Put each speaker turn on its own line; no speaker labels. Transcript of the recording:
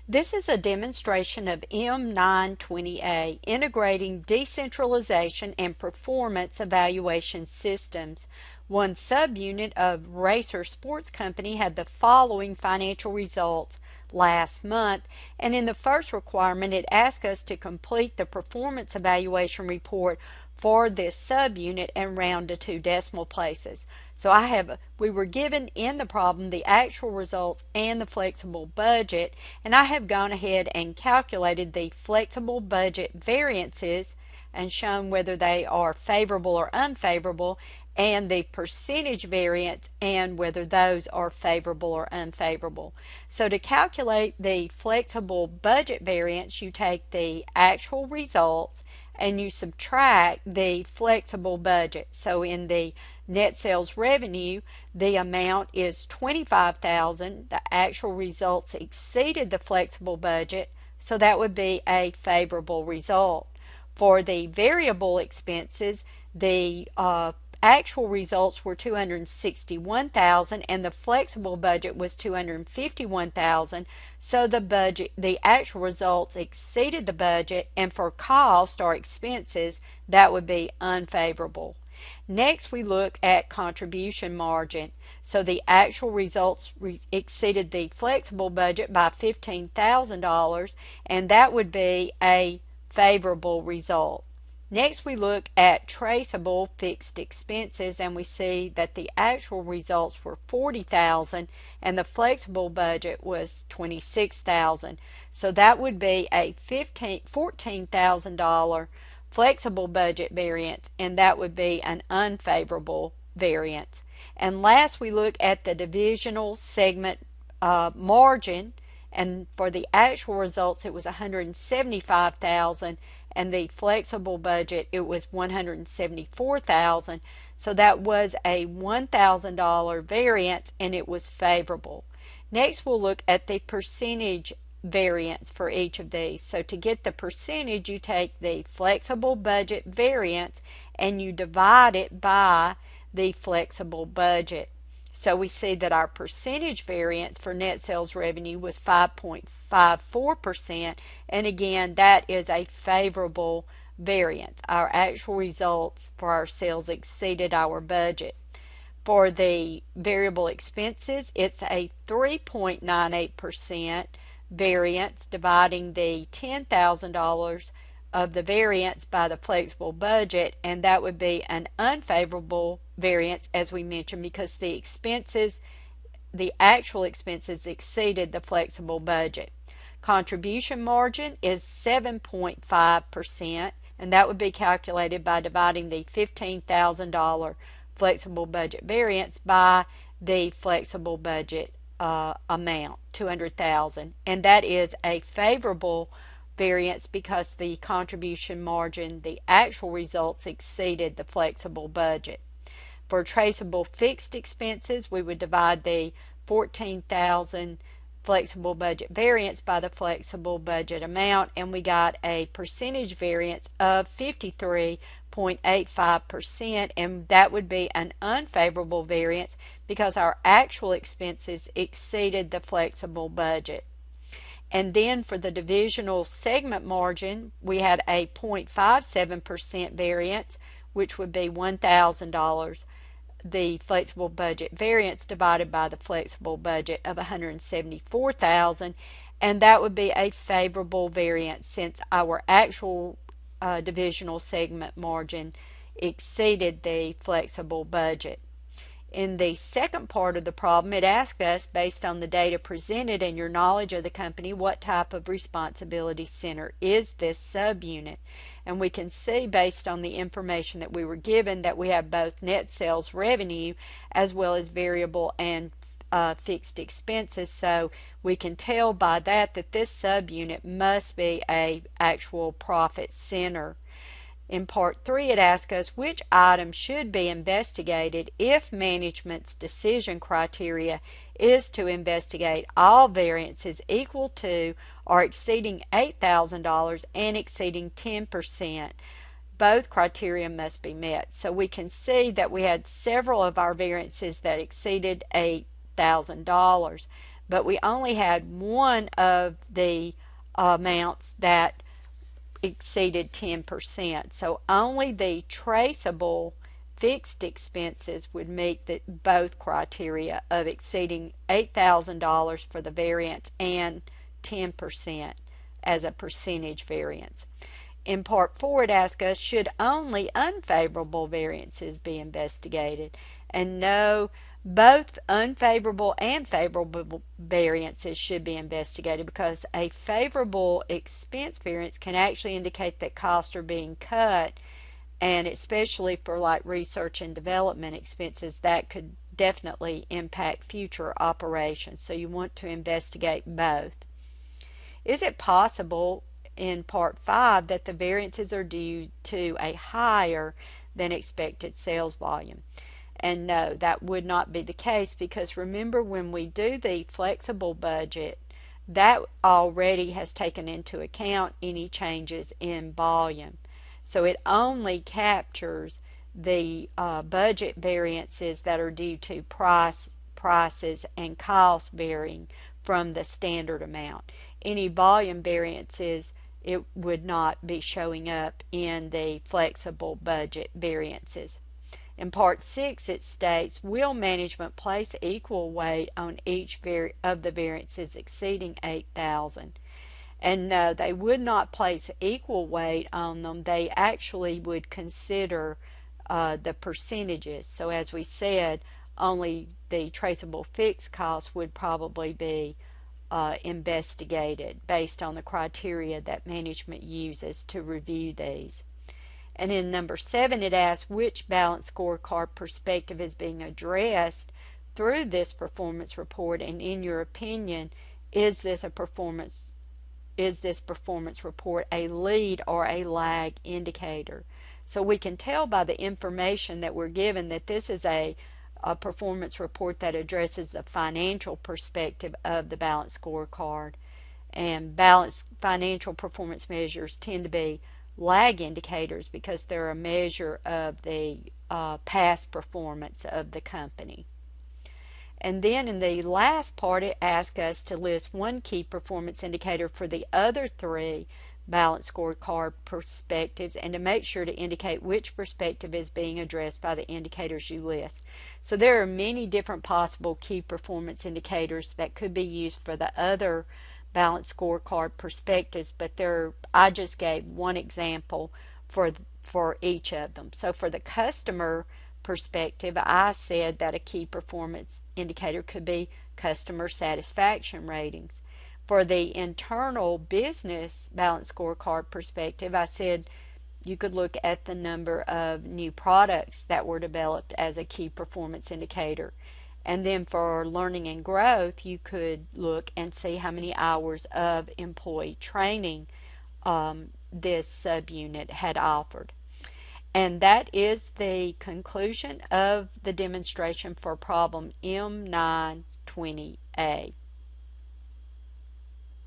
This is a demonstration of M920A, integrating decentralization and performance evaluation systems. One subunit of Racer Sports Company had the following financial results last month, and in the first requirement it asked us to complete the performance evaluation report for this subunit and round to 2 decimal places. So we were given in the problem the actual results and the flexible budget, and I have gone ahead and calculated the flexible budget variances and shown whether they are favorable or unfavorable, and the percentage variance and whether those are favorable or unfavorable. So to calculate the flexible budget variance, you take the actual results and you subtract the flexible budget. So in the net sales revenue, the amount is $25,000. The actual results exceeded the flexible budget, so that would be a favorable result. For the variable expenses, the actual results were $261,000 and the flexible budget was $251,000. So the actual results exceeded the budget, and for cost or expenses, that would be unfavorable. Next, we look at contribution margin. So the actual results exceeded the flexible budget by $15,000, and that would be a favorable result. Next, we look at traceable fixed expenses, and we see that the actual results were $40,000 and the flexible budget was $26,000. So that would be a $14,000 flexible budget variance, and that would be an unfavorable variance. And last, we look at the divisional segment margin, and for the actual results it was $175,000, and the flexible budget it was $174,000. So that was a $1,000 variance, and it was favorable. Next, we'll look at the percentage variance for each of these. So to get the percentage, you take the flexible budget variance and you divide it by the flexible budget. So we see that our percentage variance for net sales revenue was 5.54%, and again, that is a favorable variance. Our actual results for our sales exceeded our budget. For the variable expenses, it's a 3.98% variance, dividing the $10,000 of the variance by the flexible budget, and that would be an unfavorable variance, as we mentioned, because the actual expenses exceeded the flexible budget. Contribution margin is 7.5%, and that would be calculated by dividing the $15,000 flexible budget variance by the flexible budget amount, $200,000, and that is a favorable variance because the contribution margin, the actual results exceeded the flexible budget. For traceable fixed expenses, we would divide the $14,000 flexible budget variance by the flexible budget amount, and we got a percentage variance of 53.85%, and that would be an unfavorable variance because our actual expenses exceeded the flexible budget. And then for the divisional segment margin, we had a 0.57% variance, which would be $1,000. The flexible budget variance divided by the flexible budget of $174,000, and that would be a favorable variance since our actual divisional segment margin exceeded the flexible budget. In the second part of the problem, it asks us, based on the data presented and your knowledge of the company, what type of responsibility center is this subunit? And we can see, based on the information that we were given, that we have both net sales revenue as well as variable and fixed expenses. So we can tell by that that this subunit must be a actual profit center. In part 3, it asks us which item should be investigated if management's decision criteria is to investigate all variances equal to or exceeding $8,000 and exceeding 10%. Both criteria must be met. So we can see that we had several of our variances that exceeded $8,000. but we only had one of the amounts that exceeded 10%. So only the traceable fixed expenses would meet both criteria of exceeding $8,000 for the variance and 10% as a percentage variance. In Part 4, it asks us, should only unfavorable variances be investigated? And no, both unfavorable and favorable variances should be investigated, because a favorable expense variance can actually indicate that costs are being cut, and especially for like research and development expenses, that could definitely impact future operations. So you want to investigate both. Is it possible in Part 5 that the variances are due to a higher than expected sales volume? And no, that would not be the case, because remember, when we do the flexible budget, that already has taken into account any changes in volume. So it only captures the budget variances that are due to prices and costs varying from the standard amount. Any volume variances, it would not be showing up in the flexible budget variances. In Part 6, it states, will management place equal weight on each of the variances exceeding 8,000? And no, they would not place equal weight on them. They actually would consider the percentages. So as we said, only the traceable fixed costs would probably be investigated based on the criteria that management uses to review these. And in number 7, it asks which balanced scorecard perspective is being addressed through this performance report, and in your opinion, is this performance report a lead or a lag indicator? So we can tell by the information that we're given that this is a performance report that addresses the financial perspective of the balanced scorecard. And balanced financial performance measures tend to be lag indicators because they're a measure of the past performance of the company. And then in the last part, it asks us to list one key performance indicator for the other 3 balanced scorecard perspectives, and to make sure to indicate which perspective is being addressed by the indicators you list. So there are many different possible key performance indicators that could be used for the other balanced scorecard perspectives, but I just gave one example for each of them. So for the customer perspective, I said that a key performance indicator could be customer satisfaction ratings. For the internal business balanced scorecard perspective, I said you could look at the number of new products that were developed as a key performance indicator. And then for learning and growth, you could look and see how many hours of employee training this subunit had offered. And that is the conclusion of the demonstration for problem M920A.